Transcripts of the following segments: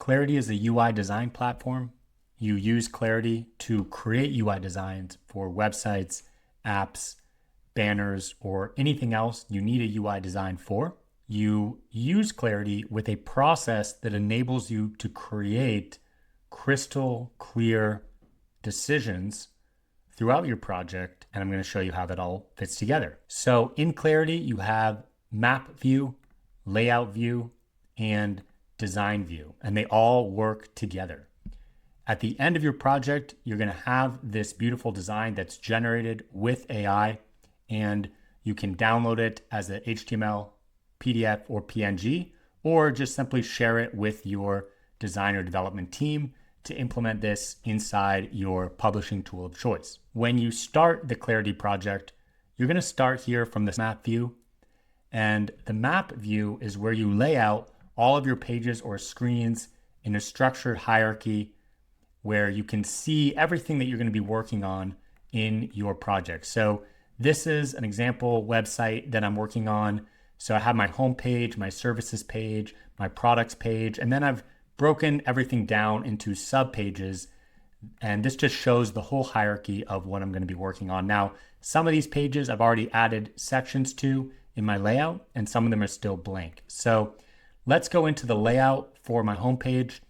Claritee is a UI design platform. You use Claritee to create UI designs for websites, apps, banners, or anything else you need a UI design for. You use Claritee with a process that enables you to create crystal clear decisions throughout your project, and I'm going to show you how that all fits together. So in Claritee, you have map view, layout view, and design view, and they all work together. At the end of your project, you're going to have this beautiful design that's generated with AI, and you can download it as an HTML, PDF, or PNG, or just simply share it with your designer development team to implement this inside your publishing tool of choice. When you start the Claritee project, you're going to start here from this map view, and the map view is where you lay out all of your pages or screens in a structured hierarchy where you can see everything that you're going to be working on in your project. So this is an example website that I'm working on. So I have my home page, my services page, my products page, and then I've broken everything down into sub pages. And this just shows the whole hierarchy of what I'm going to be working on. Now, some of these pages I've already added sections to in my layout, and some of them are still blank. So let's go into the layout for my home page.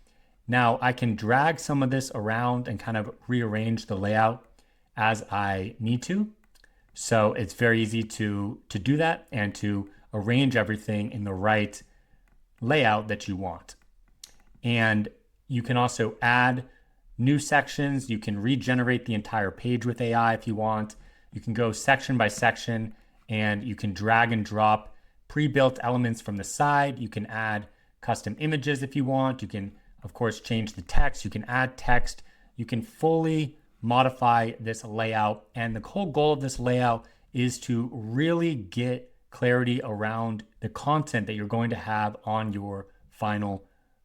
Now I can drag some of this around and kind of rearrange the layout as I need to. So it's very easy to do that and to arrange everything in the right layout that you want. And you can also add new sections. You can regenerate the entire page with AI if you want. You can go section by section, and you can drag and drop pre-built elements from the side. You can add custom images if you want. You can, of course, change the text. You can add text. You can fully modify this layout. And the whole goal of this layout is to really get clarity around the content that you're going to have on your final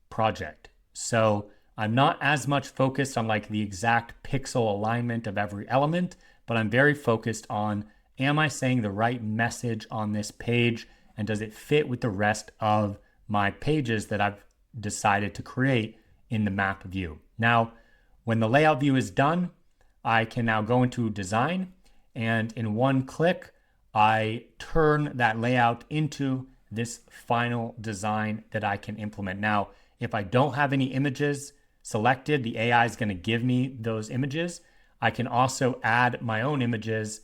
project. So I'm not as much focused on like the exact pixel alignment of every element, but I'm very focused on, am I saying the right message on this page? And does it fit with the rest of my pages that I've decided to create in the map view? Now, when the layout view is done, I can now go into design, and in one click, I turn that layout into this final design that I can implement. Now, if I don't have any images selected, the AI is going to give me those images. I can also add my own images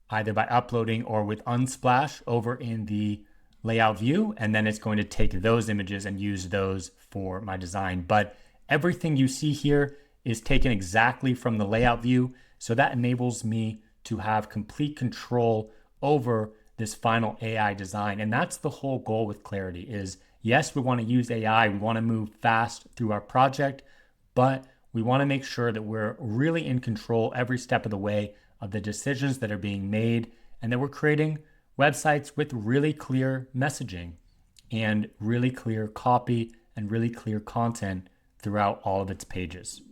either by uploading or with Unsplash over in the layout view, and then it's going to take those images and use those for my design. But everything you see here is taken exactly from the layout view, so that enables me to have complete control over this final AI design. And that's the whole goal with Claritee is, yes, we want to use AI, we want to move fast through our project, but we want to make sure that we're really in control every step of the way of the decisions that are being made, and that we're creating websites with really clear messaging and really clear copy and really clear content throughout all of its pages.